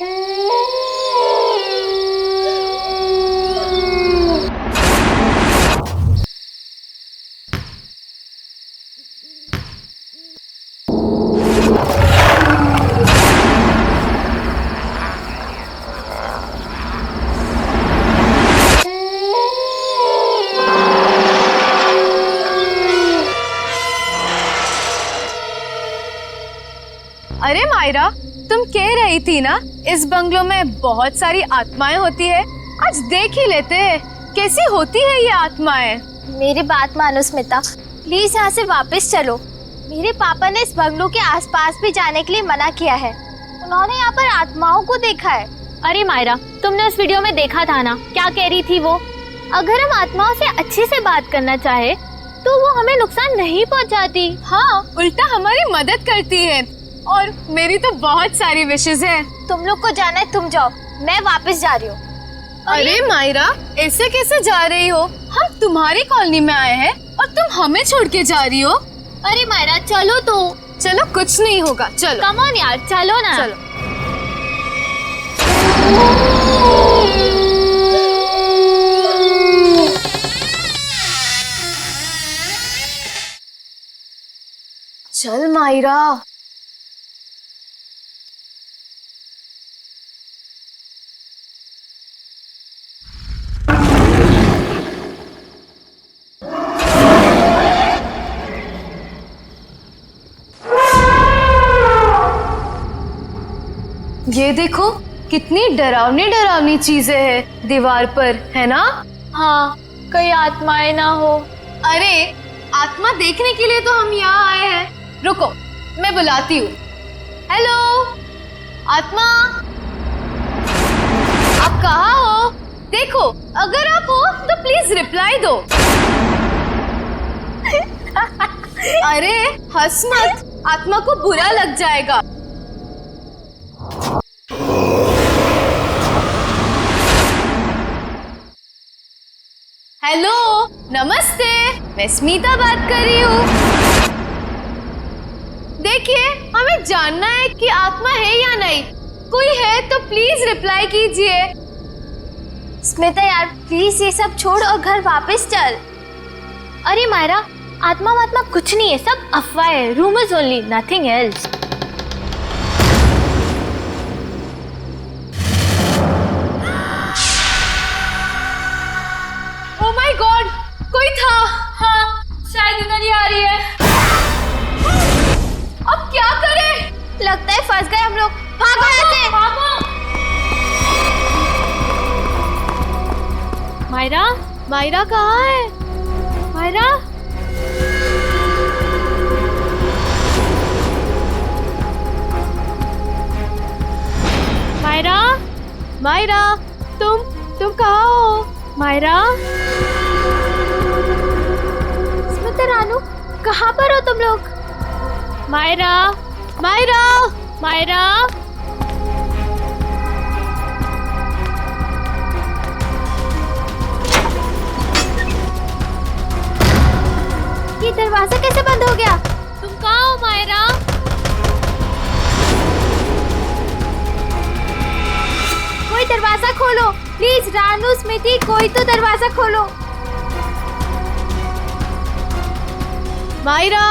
अरे मायरा, तुम कह रही थी ना इस बंगलों में बहुत सारी आत्माएं होती है। आज देख ही लेते हैं कैसी होती है ये आत्माएं। मेरी बात मानो स्मिता, प्लीज यहाँ से वापस चलो। मेरे पापा ने इस बंगलों के आसपास भी जाने के लिए मना किया है। उन्होंने यहाँ पर आत्माओं को देखा है। अरे मायरा, तुमने उस वीडियो में देखा था ना, क्या कह रही थी वो? अगर हम आत्माओं से अच्छे से बात करना चाहे तो वो हमें नुकसान नहीं पहुँचाती। हाँ, उल्टा हमारी मदद करती है। और मेरी तो बहुत सारी विशेष है। तुम लोग को जाना है, तुम जाओ, मैं वापस जा रही हूँ। अरे मायरा, ऐसे कैसे जा रही हो? हम तुम्हारी कॉलोनी में आए हैं और तुम हमें छोड़ के जा रही हो। अरे मायरा चलो तो। चलो, कुछ नहीं होगा, चलो। कम ऑन यार, चलो ना। चलो। चल मायरा। ये देखो, कितनी डरावनी डरावनी चीजें हैं दीवार पर, है ना? हाँ, कहीं आत्माएं ना हो। अरे, आत्मा देखने के लिए तो हम यहाँ आए हैं। रुको, मैं बुलाती हूँ। हेलो आत्मा, आप कहाँ हो? देखो, अगर आप हो तो प्लीज रिप्लाई दो। अरे हंस मत, आत्मा को बुरा लग जाएगा। हेलो, नमस्ते, मैं स्मिता बात कर रही हूँ। देखिए, हमें जानना है कि आत्मा है या नहीं। कोई है तो प्लीज रिप्लाई कीजिए। स्मिता यार, प्लीज ये सब छोड़ और घर वापस चल। अरे मायरा, आत्मा वात्मा कुछ नहीं है, सब अफवाह है, rumours only, nothing else. Oh my God, कोई था। हाँ, शायद इधर ही आ रही है। अब क्या करें? लगता है फंस गए हम लोग। भागो यहाँ से। मायरा, मायरा कहाँ है? मायरा, मायरा, मायरा, तुम कहाँ हो? मायरा, स्मिता रानू, कहाँ पर हो तुम लोग? मायरा, मायरा, मायरा, ये दरवाजा कैसे बंद हो गया? तुम कहाँ हो मायरा? कोई दरवाजा खोलो प्लीज। रानू, स्मिति, कोई तो दरवाजा खोलो। मायरा,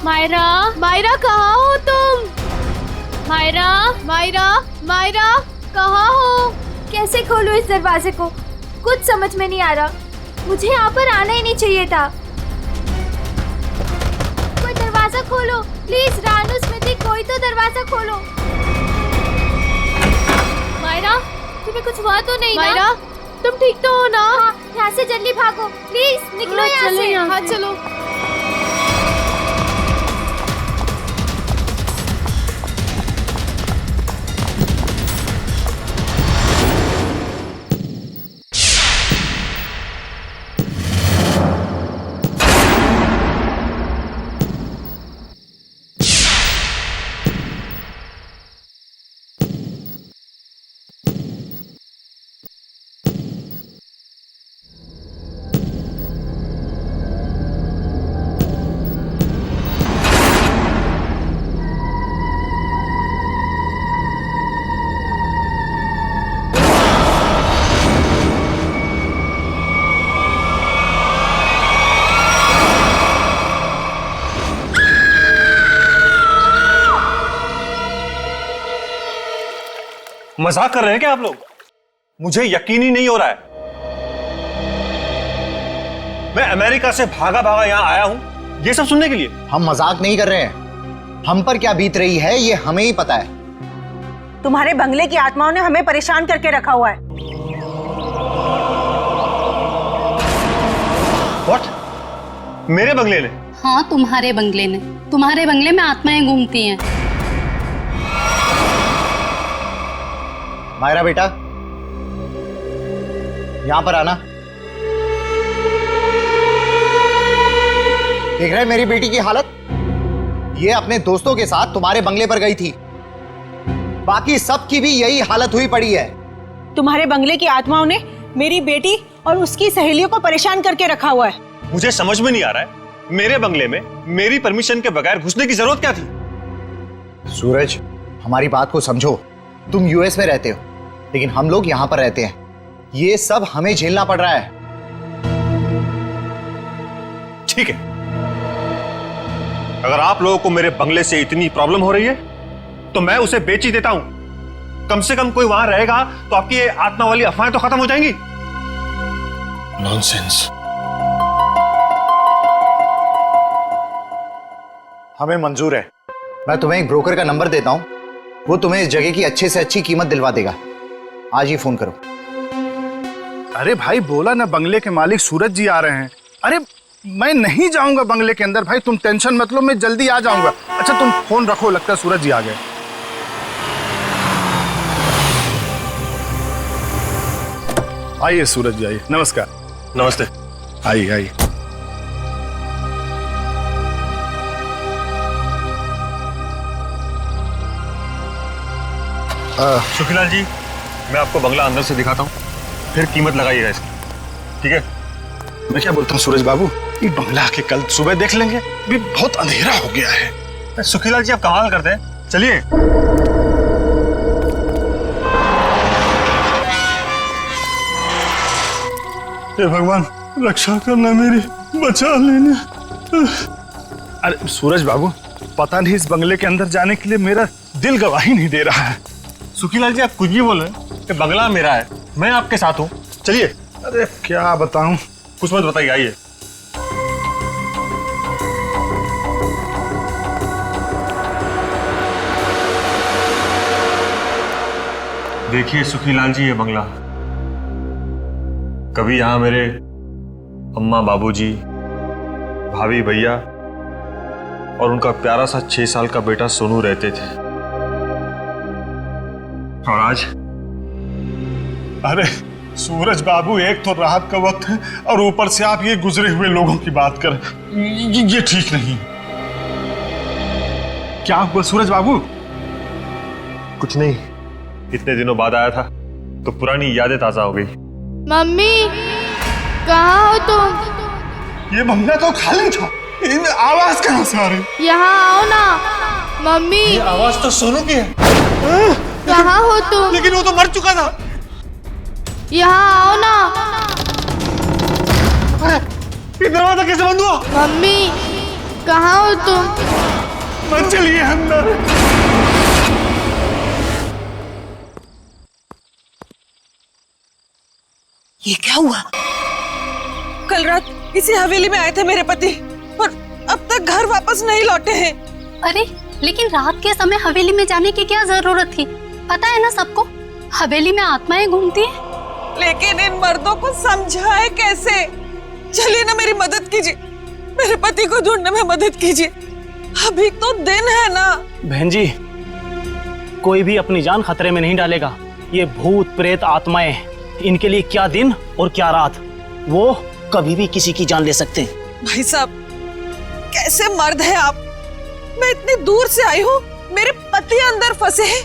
मायरा, मायरा कहाँ हो तुम? मायरा, मायरा, मायरा कहाँ हो? कैसे खोलूं इस दरवाजे को? कुछ समझ में नहीं आ रहा। मुझे यहाँ पर आना ही नहीं चाहिए था। कोई दरवाजा खोलो प्लीज। रानू, स्मिति, कोई तो दरवाजा खोलो। मायरा, तुम्हें कुछ हुआ तो नहीं मायरा, ना? तुम ठीक तो हो ना? हाँ, यहाँ से जल्दी भागो प्लीज, निकलो यहाँ से। हाँ चलो। मजाक कर रहे हैं क्या आप लोग? मुझे यकीन ही नहीं हो रहा है। मैं अमेरिका से भागा भागा यहां आया हूं ये सब सुनने के लिए। हम मजाक नहीं कर रहे हैं। हम पर क्या बीत रही है ये हमें ही पता है। तुम्हारे बंगले की आत्माओं ने हमें परेशान करके रखा हुआ है। What? मेरे बंगले ने? हाँ, तुम्हारे बंगले ने। तुम्हारे बंगले में आत्माएं घूमती हैं। मायरा बेटा, यहां पर आना। देख रहे हैं मेरी बेटी की हालत? ये अपने दोस्तों के साथ तुम्हारे बंगले पर गई थी। बाकी सबकी भी यही हालत हुई पड़ी है। तुम्हारे बंगले की आत्माओं ने मेरी बेटी और उसकी सहेलियों को परेशान करके रखा हुआ है। मुझे समझ में नहीं आ रहा है, मेरे बंगले में मेरी परमिशन के बगैर घुसने की जरूरत क्या थी? सूरज, हमारी बात को समझो। तुम यूएस में रहते हो, लेकिन हम लोग यहां पर रहते हैं। ये सब हमें झेलना पड़ रहा है। ठीक है, अगर आप लोगों को मेरे बंगले से इतनी प्रॉब्लम हो रही है तो मैं उसे बेच ही देता हूं। कम से कम कोई वहां रहेगा तो आपकी ये आत्मा वाली अफवाहें तो खत्म हो जाएंगी। नॉनसेंस। हमें मंजूर है। मैं तुम्हें एक ब्रोकर का नंबर देता हूं, वो तुम्हें इस जगह की अच्छे से अच्छी कीमत दिलवा देगा। आज ही फोन करो। अरे भाई, बोला ना बंगले के मालिक सूरज जी आ रहे हैं। अरे मैं नहीं जाऊंगा बंगले के अंदर भाई, तुम टेंशन मत लो, मैं जल्दी आ जाऊंगा। अच्छा तुम फोन रखो, लगता है सूरज जी आ गए। आइए सूरज जी, आइए। नमस्कार। नमस्ते। आइए आइए। सुखीलाल जी, मैं आपको बंगला अंदर से दिखाता हूँ, फिर कीमत लगाइएगा इसकी, ठीक है? मैं क्या बोलता हूँ सूरज बाबू, ये बंगला आके कल सुबह देख लेंगे, अभी बहुत अंधेरा हो गया है। सुखीलाल जी, आप कमाल करते हैं, चलिए। हे भगवान, रक्षा करना मेरी, बचा लेना। अरे सूरज बाबू, पता नहीं इस बंगले के अंदर जाने के लिए मेरा दिल गवाही नहीं दे रहा है। सुखीलाल जी, आप कुछ भी बोल रहे हैं कि बंगला मेरा है, मैं आपके साथ हूँ, चलिए। अरे क्या बताऊं, कुछ मत बताइए, आइए। देखिए सुखीलाल जी, ये बंगला, कभी यहां मेरे अम्मा, बाबूजी, भाभी, भैया और उनका प्यारा सा 6 साल का बेटा सोनू रहते थे। और आज? अरे सूरज बाबू, एक तो रात का वक्त है और ऊपर से आप ये गुजरे हुए लोगों की बात कर, ये ठीक नहीं। क्या हुआ सूरज बाबू? कुछ नहीं, इतने दिनों बाद आया था तो पुरानी यादें ताजा हो गई। मम्मी, कहाँ हो तुम? ये बंगला तो खाली था, इनमें आवाज कहाँ से आ रही? यहाँ आओ ना। मम्मी, ये आवाज तो सोनू की है। कहाँ हो तुम? लेकिन वो तो मर चुका था। यहाँ आओ ना। ये दरवाजा कैसे बंद हुआ? मम्मी, कहाँ हो तुम? मत चलिए अंदर। ये क्या हुआ? कल रात इसी हवेली में आए थे मेरे पति और अब तक घर वापस नहीं लौटे हैं। अरे लेकिन रात के समय हवेली में जाने की क्या जरूरत थी? पता है ना सबको, हवेली में आत्माएं घूमती हैं। लेकिन इन मर्दों को समझाए कैसे? चलिए ना, मेरी मदद कीजिए, मेरे पति को ढूंढने में मदद कीजिए। अभी तो दिन है ना। बहन जी, कोई भी अपनी जान खतरे में नहीं डालेगा। ये भूत प्रेत आत्माएं, इनके लिए क्या दिन और क्या रात, वो कभी भी किसी की जान ले सकते हैं। भाई साहब, कैसे मर्द हैं आप? मैं इतनी दूर से आई हूँ, मेरे पति अंदर फंसे हैं,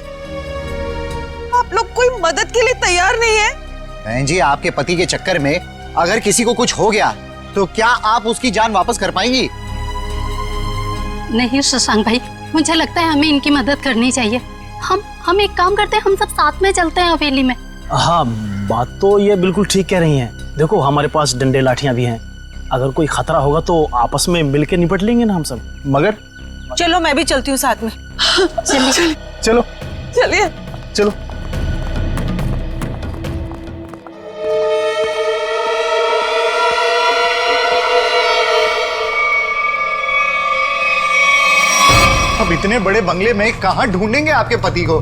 आप लोग कोई मदद के लिए तैयार नहीं है? बहन जी, आपके पति के चक्कर में अगर किसी को कुछ हो गया तो क्या आप उसकी जान वापस कर पाएंगी? नहीं शशांक भाई, मुझे लगता है हमें इनकी मदद करनी चाहिए। हम एक काम करते हैं, हम सब साथ में चलते हैं हवेली में। हाँ, बात तो ये बिल्कुल ठीक कह रही हैं। देखो हमारे पास डंडे लाठियां भी हैं, अगर कोई खतरा होगा तो आपस में मिलकर निपट लेंगे ना हम सब। मगर चलो मैं भी चलती हूँ साथ में। चलिए चलो चलिए। चलो। अब इतने बड़े बंगले में कहां ढूंढेंगे आपके पति को?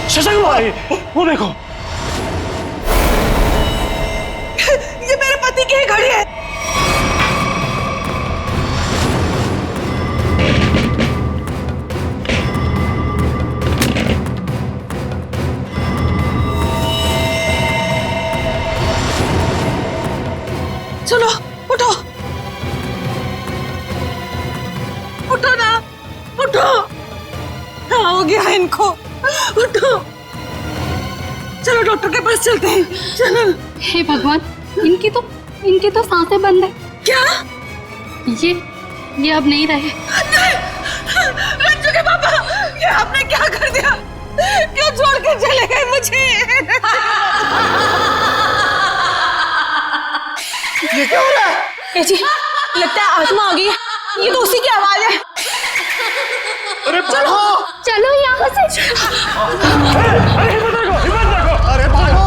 शशांक भाई, वो देखो। ये मेरे पति की ही घड़ी है। चलो उठो, उठो ना, उठो। हाँ, हो गया इनको, उठो। चलो डॉक्टर के पास चलते हैं, चलो। हे भगवान, इनकी तो सांसें बंद है। क्या? ये अब नहीं रहे। नहीं, रंजू के पापा, ये आपने क्या कर दिया? क्यों छोड़ के चले गए मुझे? ये क्या हो रहा है? ए जी, लगता है आत्मा आ गई है। ये तो उसी की आवाज है। अरे चलो चलो यहाँ से। अरे भागो!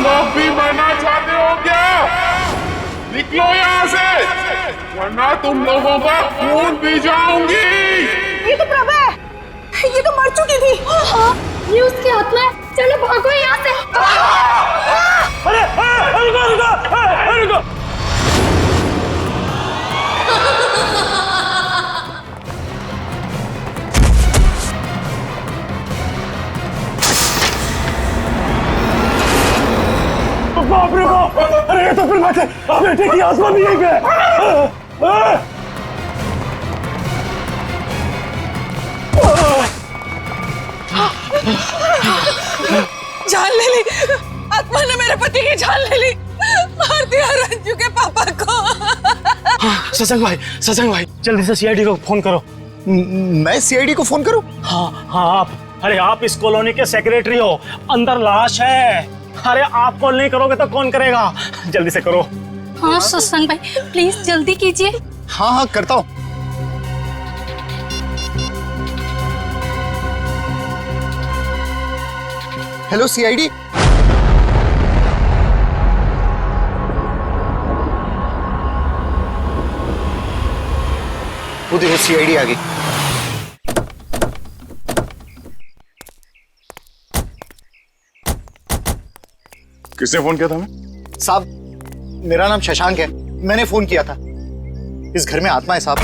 माफी मांगना चाहते हो क्या? निकलो यहाँ से, वरना तुम लोगों का खून पी जाऊंगी। ये तो प्रभा है, ये तो मर चुकी थी। हाँ, ये उसकी आत्मा है। चलो भागो यहाँ से। अरे रुको। बाप रे बाप! अरे ये तो फिर बात है, बेटे की आत्मा भी यहीं पे है। जान ले ली, आत्मा ने मेरे पति की जान ले ली, मार दिया रंजू के पापा को। शशांक भाई, जल्दी से सीआईडी को फोन करो। मैं सीआईडी को फोन करूं? हाँ आप। अरे आप इस कॉलोनी के सेक्रेटरी हो, अंदर लाश है। अरे आप कॉल नहीं करोगे तो कौन करेगा? जल्दी से करो। हाँ शशांक भाई, प्लीज जल्दी कीजिए। हाँ करता हूं। Hello CID. वो देखो सीआईडी आ गई। किसने फोन किया था हमें? साहब, मेरा नाम शशांक है, मैंने फोन किया था। इस घर में आत्मा है साहब।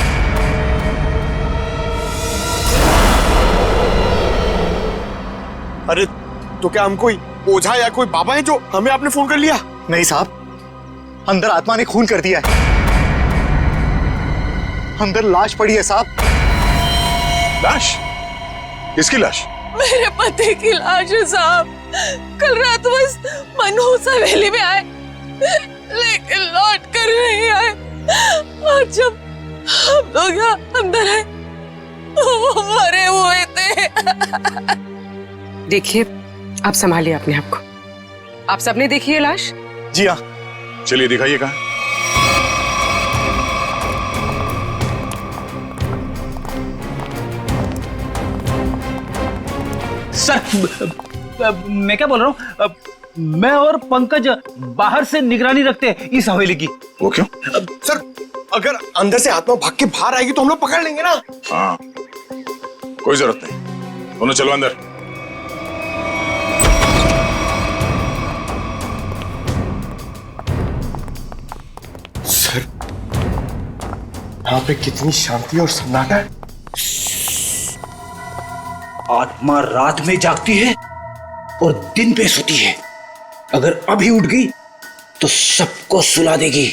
अरे तो क्या हम कोई ओझा या कोई बाबा है जो हमें आपने फोन कर लिया? नहीं साहब, अंदर आत्मा ने खून कर दिया है। अंदर लाश पड़ी है साहब। लाश? किसकी लाश? मेरे पति की लाश है साहब। कल रात बस मनहूस हवेली में आए, लेकिन लौट कर नहीं आए। और जब हम लोग यहाँ अंदर आए, वो मरे हुए थे। देखिए, आप संभालिए अपने आप को। आप सबने देखी है लाश? जी हाँ। चलिए दिखाइए कहाँ। सर, मैं क्या बोल रहा हूँ, मैं और पंकज बाहर से निगरानी रखते हैं इस हवेली की। वो क्यों? सर, अगर अंदर से आत्मा भाग के बाहर आएगी तो हम लोग पकड़ लेंगे ना। हाँ, कोई जरूरत नहीं, दोनों चलो अंदर। सर, यहाँ पे कितनी शांति और सन्नाटा है। आत्मा रात में जागती है और दिन पे सोती है। अगर अभी उठ गई तो सबको सुला देगी।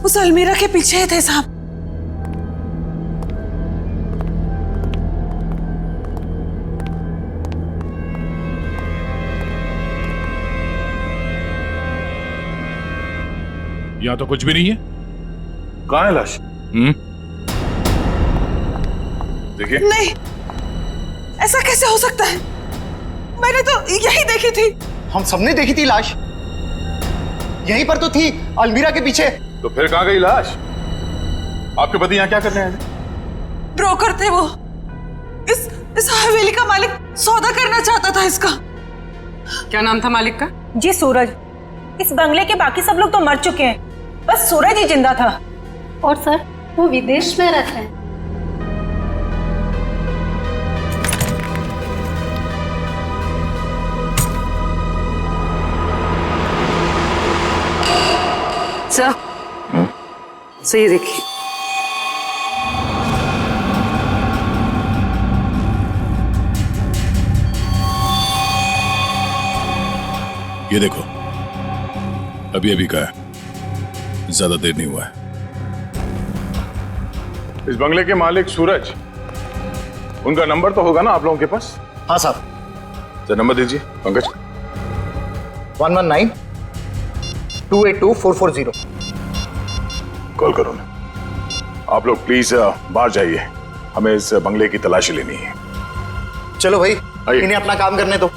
उस अलमीरा के पीछे थे साहब। यहाँ तो कुछ भी नहीं है। कहाँ है लाश? देखिए। नहीं, ऐसा कैसे हो सकता है? मैंने तो यही देखी थी। हम सबने देखी थी लाश, यहीं पर तो थी, अलमीरा के पीछे। तो फिर कहाँ गई लाश? आपके पति यहाँ क्या करने आए थे? ब्रोकर थे वो। इस हवेली का मालिक सौदा करना चाहता था इसका। क्या नाम था मालिक का? जी सूरज। इस बंगले के बाकी सब लोग तो मर चुके हैं, बस सूरज ही जिंदा था। और सर वो विदेश में रहते हैं। सर सही देखिए। ये देखो, अभी अभी का है, ज्यादा देर नहीं हुआ है। इस बंगले के मालिक सूरज, उनका नंबर तो होगा ना आप लोगों के पास? हाँ साहब। सर नंबर दीजिए पंकज। 119-282-440। कॉल करो ना। आप लोग प्लीज बाहर जाइए, हमें इस बंगले की तलाशी लेनी है। चलो भाई, इन्हें अपना काम करने दो।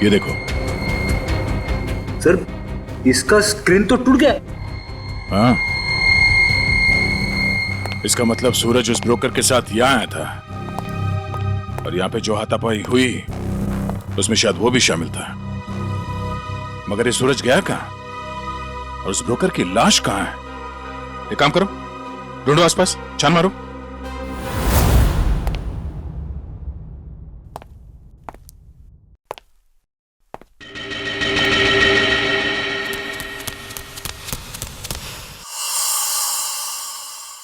ये देखो। सर इसका स्क्रीन तो टूट गया। हाँ, इसका मतलब सूरज उस ब्रोकर के साथ यहाँ आया था, और यहाँ पे जो हाथापाई हुई उसमें शायद वो भी शामिल था। मगर ये सूरज गया कहाँ, और उस ब्रोकर की लाश कहाँ है? एक काम करो, ढूंढो आसपास, छान मारो।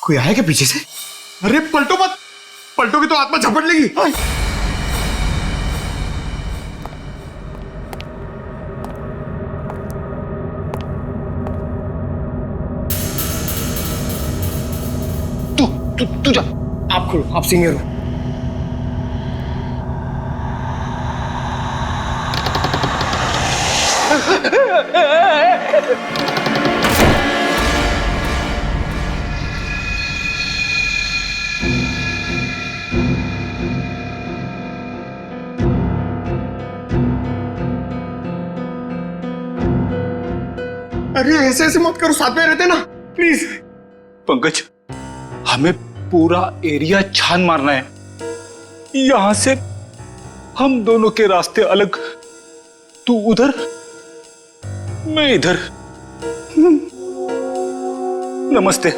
कोई आया क्या पीछे से? अरे पलटो मत, पलटोगे तो आत्मा झपट लेगी। तू जा, आप खोलो, आप सीनियर हो। अरे ऐसे ऐसे मत करो, साथ में रहते ना प्लीज। पंकज, हमें पूरा एरिया छान मारना है। यहां से हम दोनों के रास्ते अलग, तू उधर मैं इधर। नमस्ते।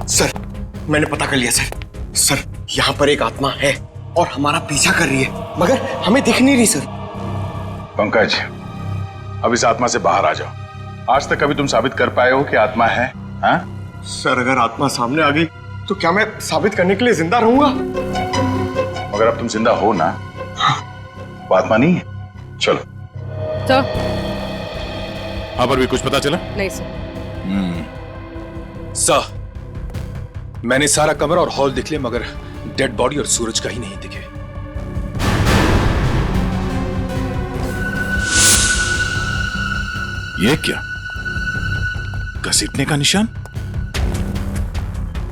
सर, मैंने पता कर लिया सर। सर, यहाँ पर एक आत्मा है और हमारा पीछा कर रही है, मगर हमें दिख नहीं रही सर। पंकज, अब इस आत्मा से बाहर आ जाओ। आज तक कभी तुम साबित कर पाए हो कि आत्मा है? हाँ? सर, अगर आत्मा सामने आ गई तो क्या मैं साबित करने के लिए जिंदा रहूंगा? मगर अब तुम जिंदा हो ना, वो आत्मा नहीं है। चलो। तो हाँ, पर भी कुछ पता चला? नहीं सर। सर, मैंने सारा कमरा और हॉल देख लिया, मगर डेड बॉडी और सूरज का ही नहीं दिखे। ये क्या? घसीटने का निशान?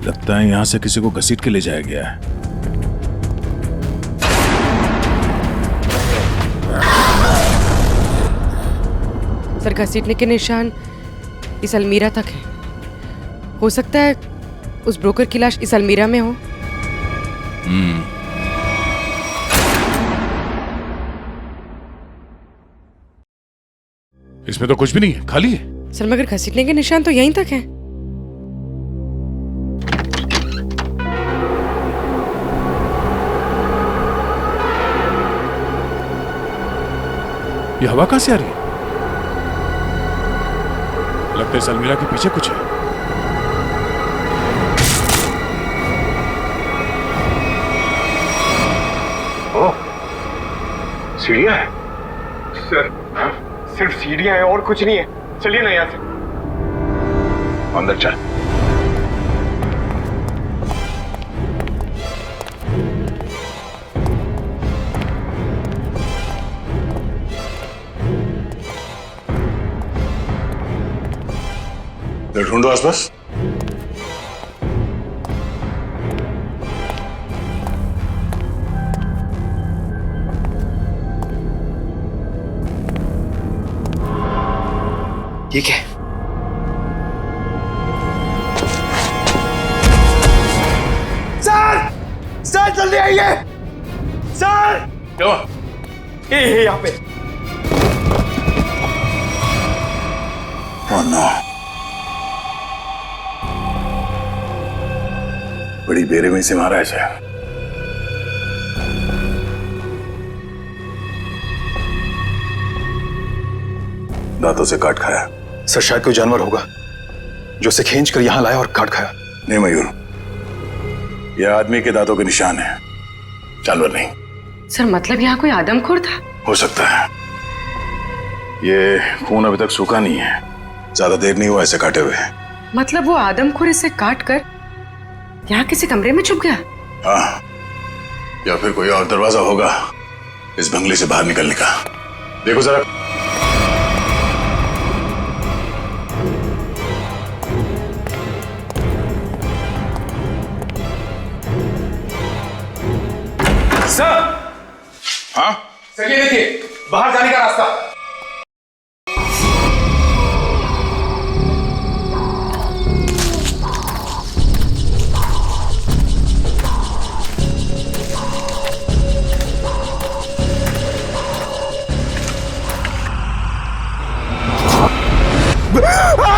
लगता है यहां से किसी को घसीट के ले जाया गया है। सर, घसीटने के निशान इस अलमीरा तक है। हो सकता है उस ब्रोकर की लाश इस अलमीरा में हो। इसमें तो कुछ भी नहीं है, खाली है। सर मगर घसीटने के निशान तो यहीं तक हैं। ये हवा कहां से आ रही है? लगता है इस अलमीरा के पीछे कुछ है। सीढ़ियां है सर, सिर्फ सीढ़ियां हैं और कुछ नहीं है। चलिए ना यहाँ से। अंदर चल। ढूंढो आसपास। ठीक है। सर जल्दी आइए सर। क्या हुआ? ये यहाँ पे। Oh no. बड़ी बेरहमी से मारा है शायद। दांतों से काट खाया। सर शायद कोई जानवर होगा जो उसे खींच कर यहां लाया और काट खाया। नहीं मयूर, यह आदमी के दांतों के निशान है, जानवर नहीं। सर मतलब यहाँ कोई आदमखोर था? हो सकता है। ये खून अभी तक सूखा नहीं है, ज्यादा देर नहीं हुआ ऐसे काटे हुए। मतलब वो आदमखोर इसे काट कर यहाँ किसी कमरे में छुप गया? हाँ, या फिर कोई और दरवाजा होगा इस बंगले से बाहर निकलने का। देखो जरा। सर। हाँ सर ये देखिए, बाहर जाने का रास्ता।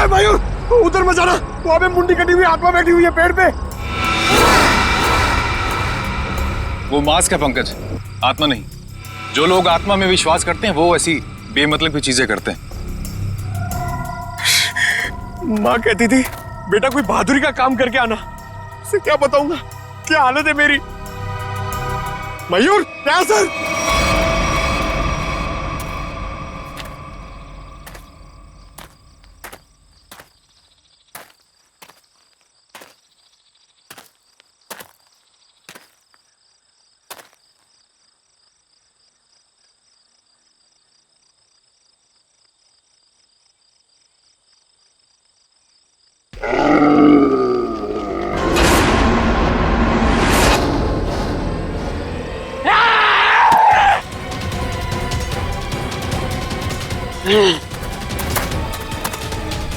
मयूर उधर मत जाना, वहां पे मुंडी कटी हुई आत्मा बैठी हुई है पेड़ पे। वो मास्क है पंकज, आत्मा नहीं। जो लोग आत्मा में विश्वास करते हैं वो ऐसी बेमतलब की चीजें करते हैं। माँ कहती थी बेटा कोई बहादुरी का काम करके आना। उसे क्या बताऊंगा क्या हालत है मेरी। मयूर क्या सर?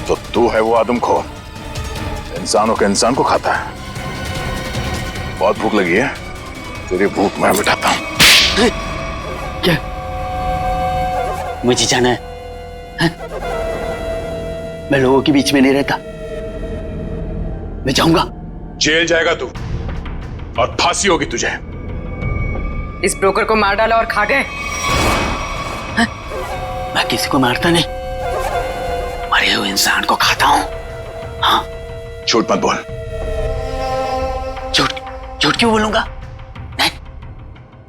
तो तू है वो आदमखोर, इंसानों के इंसान को खाता है। बहुत भूख लगी है, तेरी भूख मैं मिटाता हूं। क्या मुझे जाना है? मैं लोगों के बीच में नहीं रहता, मैं जाऊंगा। जेल जाएगा तू और फांसी होगी तुझे। इस ब्रोकर को मार डाला और खा गए। मैं किसी को मारता नहीं, मरे हुए इंसान को खाता हूं। हाँ, झूठ मत बोल। झूठ क्यों बोलूंगा? नहीं,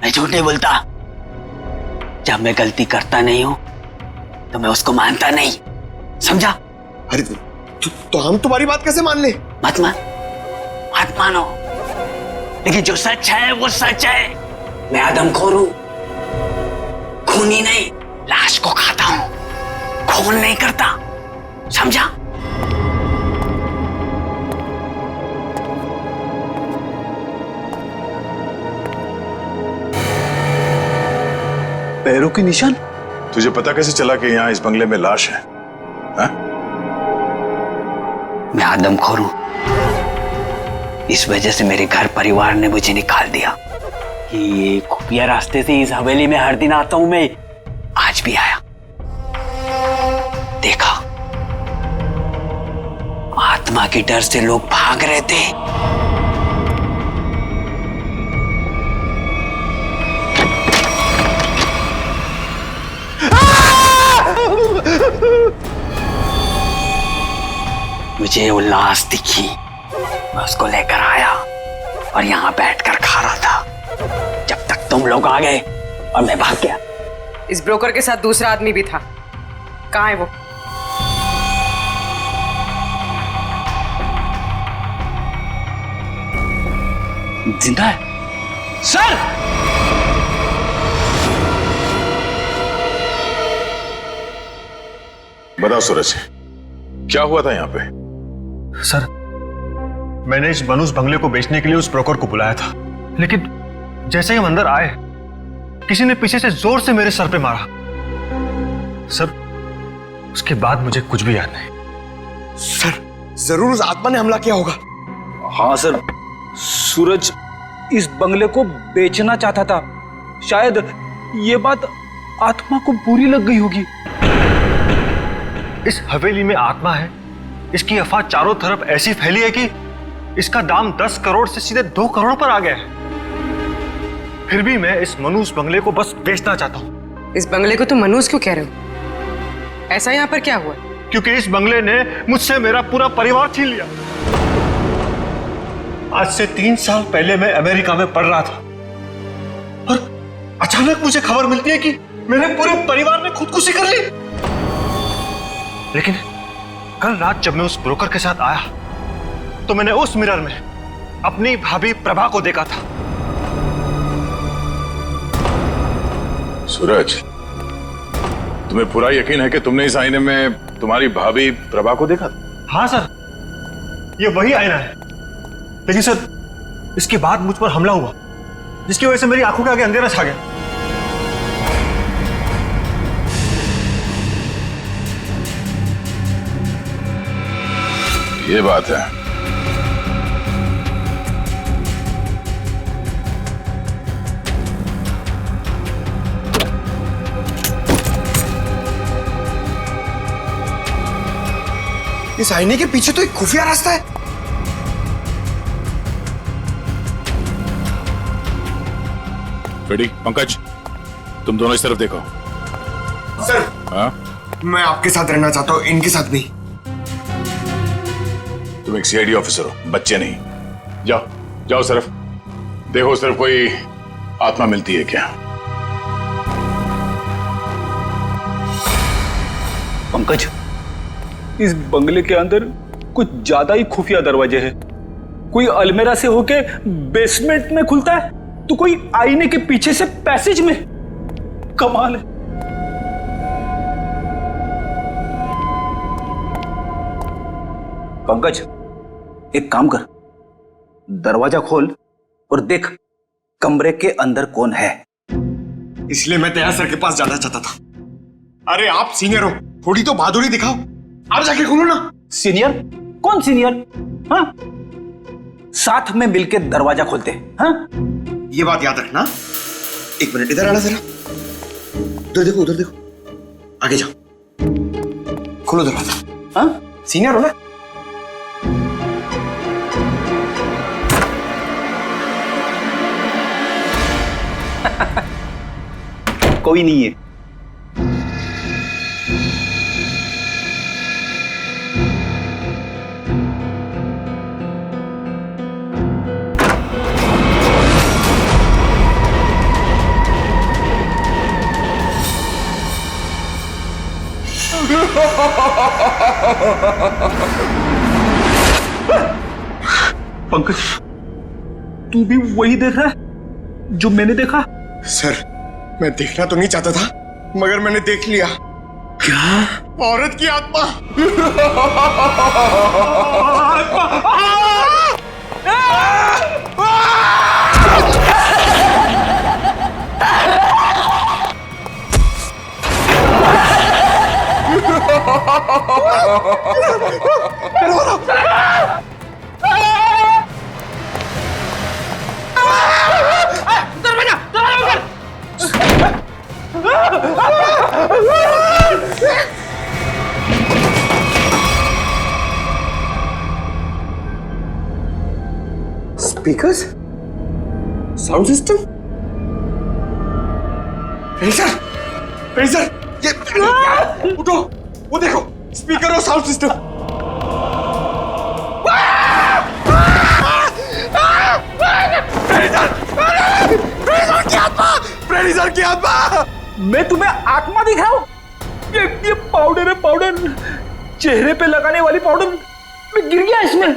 मैं झूठ नहीं बोलता। जब मैं गलती करता नहीं हूं तो मैं उसको मानता नहीं, समझा? अरे तो हम तुम्हारी बात कैसे मान ले? मत मानो, लेकिन जो सच है वो सच है। मैं आदमखोर हूं, खूनी नहीं, लाश को खाता हूं, खून नहीं करता, समझा? पैरों के निशान? तुझे पता कैसे चला कि यहाँ इस बंगले में लाश है? हा? मैं आदमखोर हूं, इस वजह से मेरे घर परिवार ने मुझे निकाल दिया। ये खुफिया रास्ते से इस हवेली में हर दिन आता हूं मैं, आज भी आया। के डर से लोग भाग रहे थे। मुझे वो लाश दिखी, मैं उसको लेकर आया और यहाँ बैठकर खा रहा था जब तक तुम लोग आ गए और मैं भाग गया। इस ब्रोकर के साथ दूसरा आदमी भी था, कहाँ है वो? जिंदा है सर। बताओ सूरज, क्या हुआ था यहाँ पे? सर, मैंने इस बनूस बंगले को बेचने के लिए उस ब्रोकर को बुलाया था, लेकिन जैसे ही हम अंदर आए किसी ने पीछे से जोर से मेरे सर पे मारा। सर, उसके बाद मुझे कुछ भी याद नहीं। सर, जरूर उस आत्मा ने हमला किया होगा। हाँ सर, सूरज इस बंगले को बेचना चाहता था। शायद ये बात आत्मा को बुरी लग गई होगी। इस हवेली में आत्मा है, इसकी अफवाह चारों तरफ ऐसी फैली है कि इसका दाम 10 करोड़ से सीधे 2 करोड़ पर आ गया है। फिर भी मैं इस मनूस बंगले को बस बेचना चाहता हूँ। इस बंगले को तुम मनूस क्यों कह रहे हो? ऐसा यहाँ पर क्या हुआ? क्योंकि इस बंगले ने मुझसे मेरा पूरा परिवार छीन लिया। आज से 3 साल पहले मैं अमेरिका में पढ़ रहा था और अचानक मुझे खबर मिलती है कि मेरे पूरे परिवार ने खुदकुशी कर ली। लेकिन कल रात जब मैं उस ब्रोकर के साथ आया तो मैंने उस मिरर में अपनी भाभी प्रभा को देखा था। सूरज, तुम्हें पूरा यकीन है कि तुमने इस आईने में तुम्हारी भाभी प्रभा को देखा? हाँ सर, ये वही आईना है। लेकिन सर, इसके बाद मुझ पर हमला हुआ जिसकी वजह से मेरी आंखों के आगे अंधेरा छा गया। ये बात है। इस आईने के पीछे तो एक खुफिया रास्ता है। रेडी? पंकज, तुम दोनों इस तरफ देखो। सर, हाँ? मैं आपके साथ रहना चाहता हूँ, इनके साथ नहीं। तुम एक सीआईडी ऑफिसर हो, बच्चे नहीं। जाओ जाओ, सिर्फ देखो सिर्फ कोई आत्मा मिलती है क्या। पंकज, इस बंगले के अंदर कुछ ज्यादा ही खुफिया दरवाजे हैं। कोई अलमेरा से होके बेसमेंट में खुलता है तो कोई आईने के पीछे से पैसेज में। कमाल है। पंकज, एक काम कर, दरवाजा खोल और देख कमरे के अंदर कौन है। इसलिए मैं दया सर के पास जाना चाहता था। अरे आप सीनियर हो, थोड़ी तो बहादुरी दिखाओ, आप जाके खोलो ना। सीनियर? कौन सीनियर? हाँ, साथ में मिलके दरवाजा खोलते हैं। हाँ, ये बात याद रखना। एक मिनट इधर आना जरा, उधर देखो, उधर देखो, आगे जाओ, खोलो दरवाजा। हाँ, सीनियर हो ना। कोई नहीं है। पंकज, तू भी वही देख रहा है जो मैंने देखा? सर, मैं देखना तो नहीं चाहता था, मगर मैंने देख लिया। क्या? औरत की आत्मा। स्पीकर्स, साउंड सिस्टम, सर ये उठो, वो देखो स्पीकर और साउंड सिस्टम। प्रेडिसर की आत्मा, मैं तुम्हें आत्मा दिख रहा हूं? ये पाउडर है, पाउडर, चेहरे पे लगाने वाली पाउडर। मैं गिर गया इसमें।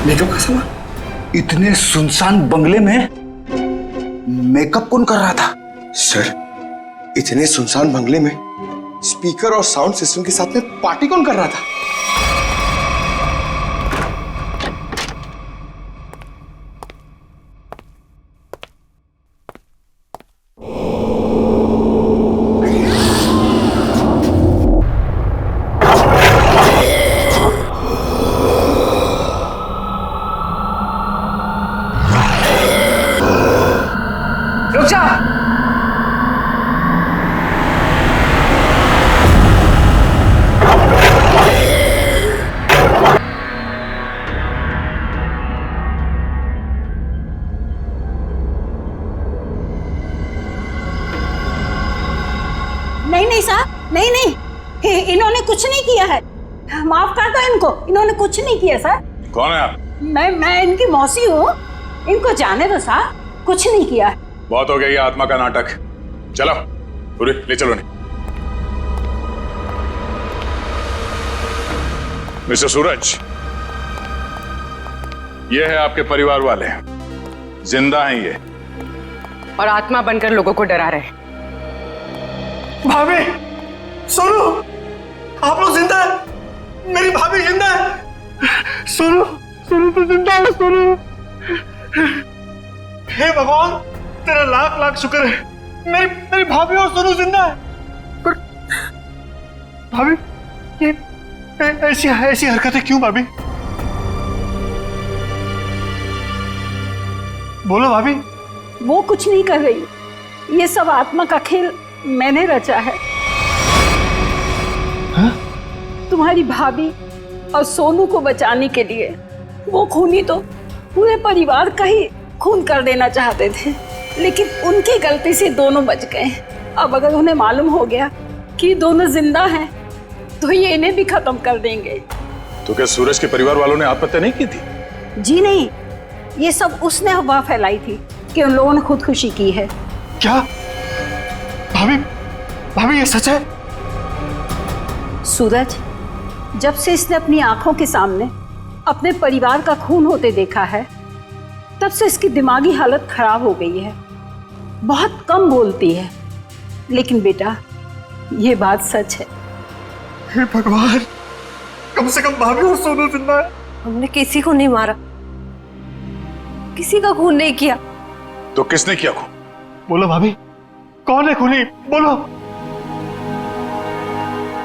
मेकअप का सामान इतने सुनसान बंगले में मेकअप कौन कर रहा था? सर, इतने सुनसान बंगले में स्पीकर और साउंड सिस्टम के साथ में पार्टी कौन कर रहा था? नहीं साहब, नहीं, इन्होंने कुछ नहीं किया है। माफ कर दो इनको, इन्होंने कुछ नहीं किया सर। कौन है आप? मैं इनकी मौसी हूँ, इनको जाने दो साहब, कुछ नहीं किया है। बहुत हो गया ये आत्मा का नाटक। चलो पूरी ले चलो। नहीं मिस्टर सूरज, ये है आपके परिवार वाले, जिंदा हैं ये, और आत्मा बनकर लोगों को डरा रहे हैं। भाभी, सोनू, आप लोग जिंदा है? मेरी भाभी जिंदा है? सोनू, सोनू तो जिंदा है, सोनू। हे भगवान, तेरा लाख लाख शुक्र है, मेरी भाभी और सोनू जिंदा है। पर भाभी, ये ऐसी हरकतें क्यों भाभी? बोलो भाभी। वो कुछ नहीं कर रही, ये सब आत्मा का खेल मैंने रचा है। हा? तुम्हारी भाभी और सोनू को बचाने के लिए वो खूनी तो पूरे परिवार का ही खून कर देना चाहते थे, लेकिन उनकी गलती से दोनों बच गए। अब अगर उन्हें मालूम हो गया कि दोनों जिंदा हैं, तो ये इन्हें भी खत्म कर देंगे। तो क्या सूरज के परिवार वालों ने आत्महत्या नहीं की थी? जी नहीं, ये सब उसने अफवाह फैलाई थी कि उन लोगों ने खुदकुशी की है। क्या? भाभी ये सच है? सूरज, जब से इसने अपनी आंखों के सामने अपने परिवार का खून होते देखा है, तब से इसकी दिमागी हालत खराब हो गई है। बहुत कम बोलती है, लेकिन बेटा ये बात सच है। हे भगवान, कम से कम भाभी और सोनू जिंदा है। हमने किसी को नहीं मारा, किसी का खून नहीं किया। तो किसने किया खून? बोलो भाभी, कौन है खूनी? बोलो।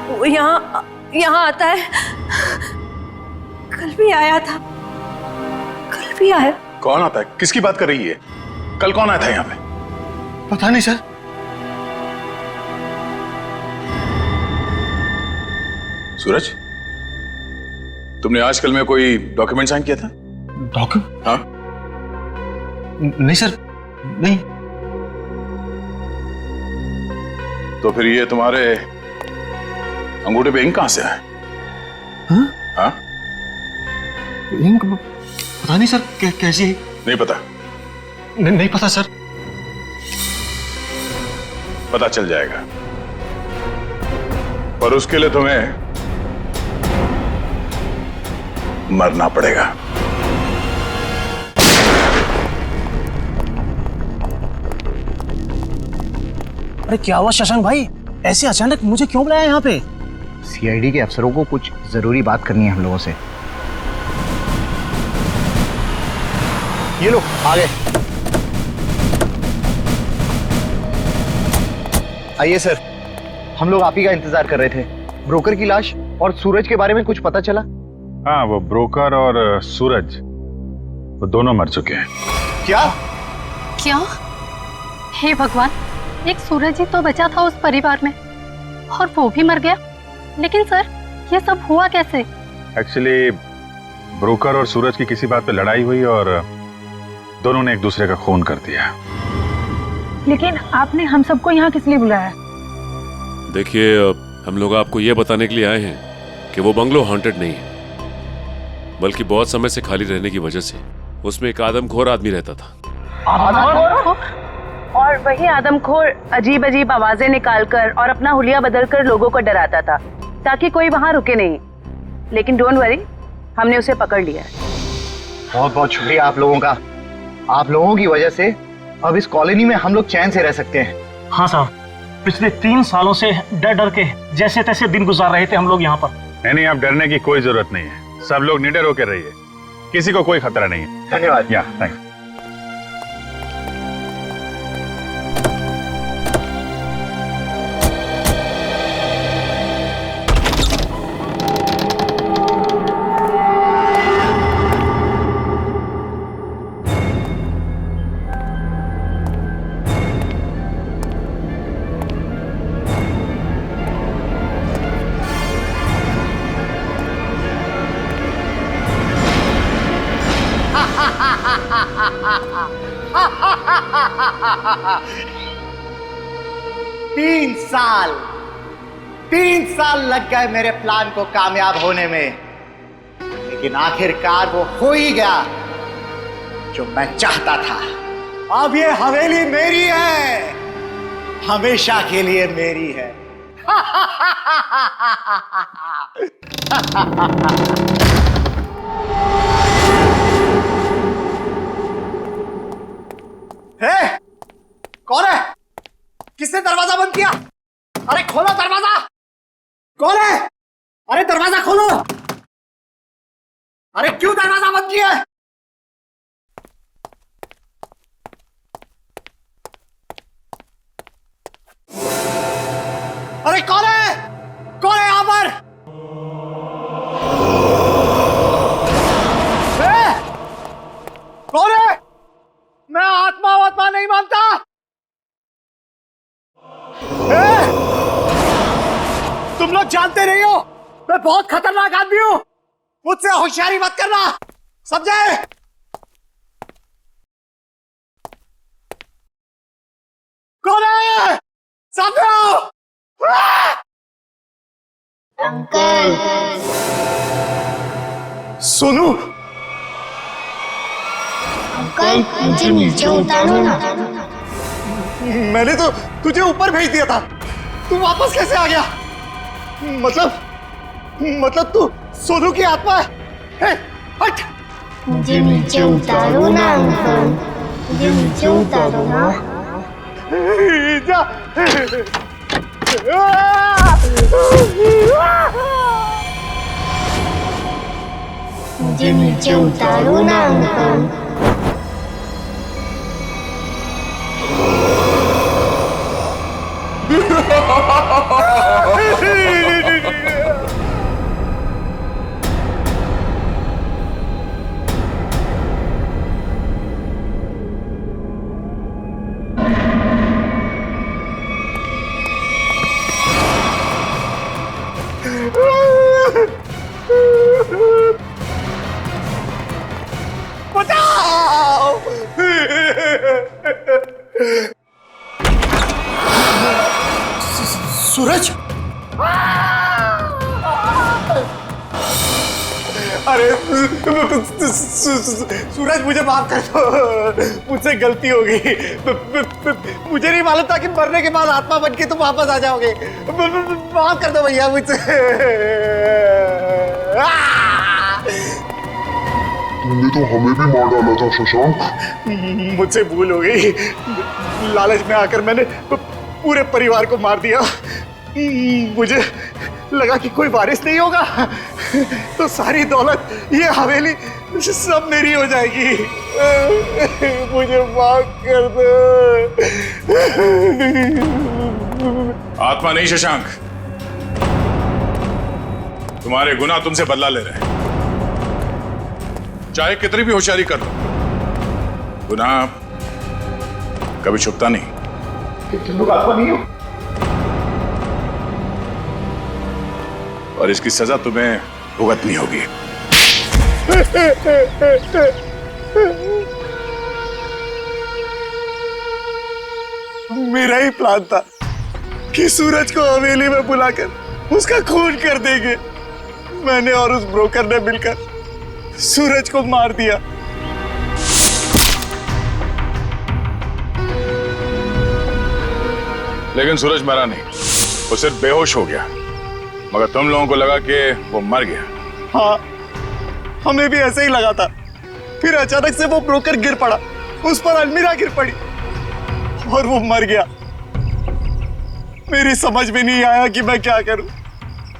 वो यहाँ आता है, कल भी आया था, कल भी आया। कौन आता है? किसकी बात कर रही है? कल कौन आया था यहाँ पे? पता नहीं सर। सूरज, तुमने आजकल में कोई डॉक्यूमेंट साइन किया था? डॉक्यूमेंट? हाँ। नहीं सर, नहीं। तो फिर ये तुम्हारे अंगूठे पे इंक कहां से आया? हाँ? इंक पता नहीं सर, कैसी? नहीं पता? नहीं पता सर। पता चल जाएगा, पर उसके लिए तुम्हें मरना पड़ेगा। अरे क्या हुआ शशांक भाई, ऐसे अचानक मुझे क्यों बुलाया यहाँ पे? सीआईडी के अफसरों को कुछ जरूरी बात करनी है हम लोगों से। ये लो आ गए। आइए सर, हम लोग आप ही का इंतजार कर रहे थे। ब्रोकर की लाश और सूरज के बारे में कुछ पता चला? हाँ, वो ब्रोकर और सूरज वो दोनों मर चुके हैं। क्या? हे भगवान, एक सूरज ही तो बचा था उस परिवार में, और वो भी मर गया। लेकिन सर ये सब हुआ कैसे? एक्चुअली ब्रोकर और सूरज की किसी बात पे लड़ाई हुई और दोनों ने एक दूसरे का खून कर दिया। लेकिन आपने हम सबको यहाँ किस लिए बुलाया? देखिए, हम लोग आपको ये बताने के लिए आए हैं कि वो बंगलो हॉन्टेड नहीं है, बल्कि बहुत समय से खाली रहने की वजह से उसमें एक आदमखोर आदमी रहता था। और वही आदमखोर अजीब अजीब आवाजें निकालकर और अपना हुलिया बदलकर लोगों को डराता था ताकि कोई वहां रुके नहीं। लेकिन डोंट वरी, हमने उसे पकड़ लिया है। बहुत बहुत शुक्रिया आप लोगों का। आप लोगों की वजह से अब इस कॉलोनी में हम लोग चैन से रह सकते हैं। हाँ साहब, पिछले 3 सालों से डर डर के जैसे तैसे दिन गुजार रहे थे हम लोग यहाँ पर। नहीं, आप डरने की कोई जरूरत नहीं है। सब लोग निडर होकर रहिए, किसी को कोई खतरा नहीं है। धन्यवाद। या थैंक्स। तीन साल लग गए मेरे प्लान को कामयाब होने में, लेकिन आखिरकार वो हो ही गया जो मैं चाहता था। अब ये हवेली मेरी है, हमेशा के लिए मेरी है। कौन है? किसने दरवाजा बंद किया? अरे खोलो दरवाजा! कौन है? अरे दरवाजा खोलो! अरे क्यों दरवाजा बंद किया? अरे कौन है? कौन है यहां पर? कौन है? मैं आत्मा नहीं मानता। तुम लोग जानते नहीं हो मैं बहुत खतरनाक आदमी हूं, मुझसे होशियारी मत करना, समझे? कौन है? सामने आओ। अंकल। सोनू, अंकल मुझे नीचे उतारो ना। मैंने तो तुझे ऊपर भेज दिया था, तू वापस कैसे आ गया? मतलब तू सोनू की आत्मा है? हट! मुझे नीचे उतारो ना अंकल, मुझे नीचे उतारो ना। जा। मुझे नीचे उतारो ना अंकल। बचाओ! सूरज? अरे सूरज, मुझे माफ कर दो, मुझसे गलती हो गई। मुझे नहीं मालूम था कि मरने के बाद आत्मा बन के तुम वापस आ जाओगे। माफ कर दो भैया मुझसे। तुमने तो हमें भी मार डाला था शशांक। मुझसे भूल हो गई, लालच में आकर मैंने पूरे परिवार को मार दिया। मुझे लगा कि कोई वारिस नहीं होगा तो सारी दौलत, ये हवेली सब मेरी हो जाएगी। मुझे माफ कर दो। आत्मा नहीं शशांक, तुम्हारे गुनाह तुमसे बदला ले रहे हैं। चाहे कितनी भी होशियारी कर लो, गुनाह कभी छुपता नहीं। तुम लोग आत्मा नहीं हो? और इसकी सजा तुम्हें भुगतनी होगी। मेरा ही प्लान था कि सूरज को हवेली में बुलाकर उसका खून कर देंगे। मैंने और उस ब्रोकर ने मिलकर सूरज को मार दिया। लेकिन सूरज मरा नहीं, वो सिर्फ बेहोश हो गया, मगर तुम लोगों को लगा कि वो मर गया। हाँ, हमें भी ऐसे ही लगा था। फिर अचानक से वो ब्रोकर गिर पड़ा, उस पर अलमीरा गिर पड़ी और वो मर गया। मेरी समझ में नहीं आया कि मैं क्या करूं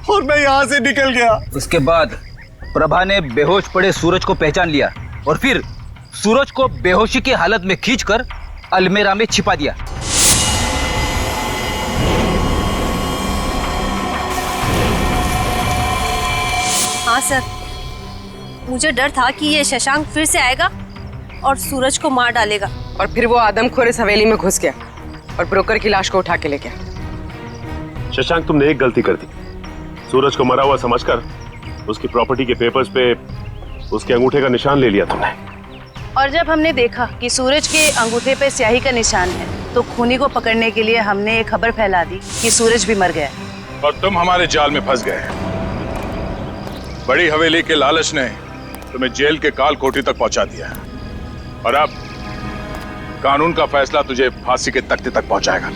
और मैं यहां से निकल गया। उसके बाद प्रभा ने बेहोश पड़े सूरज को पहचान लिया और फिर सूरज को बेहोशी की हालत में खींचकर अलमीरा में छिपा दिया। हाँ सर, मुझे डर था कि ये शशांक फिर से आएगा और सूरज को मार डालेगा। और फिर वो आदमखोर इस हवेली में घुस गया और ब्रोकर की लाश को उठा के ले गया। शशांक, तुमने एक गलती कर दी। सूरज को मरा हुआ समझकर उसकी प्रॉपर्टी के पेपर्स पे उसके अंगूठे का निशान ले लिया तुमने। और जब हमने देखा कि सूरज के अंगूठे पे स्याही का निशान है तो खूनी को पकड़ने के लिए हमने एक खबर फैला दी कि सूरज भी मर गया है। और तुम हमारे जाल में फंस गए। बड़ी हवेली के लालच ने तुम्हें जेल के काल कोठी तक पहुंचा दिया और अब कानून का फैसला तुझे फांसी के तख्ते तक पहुंचाएगा।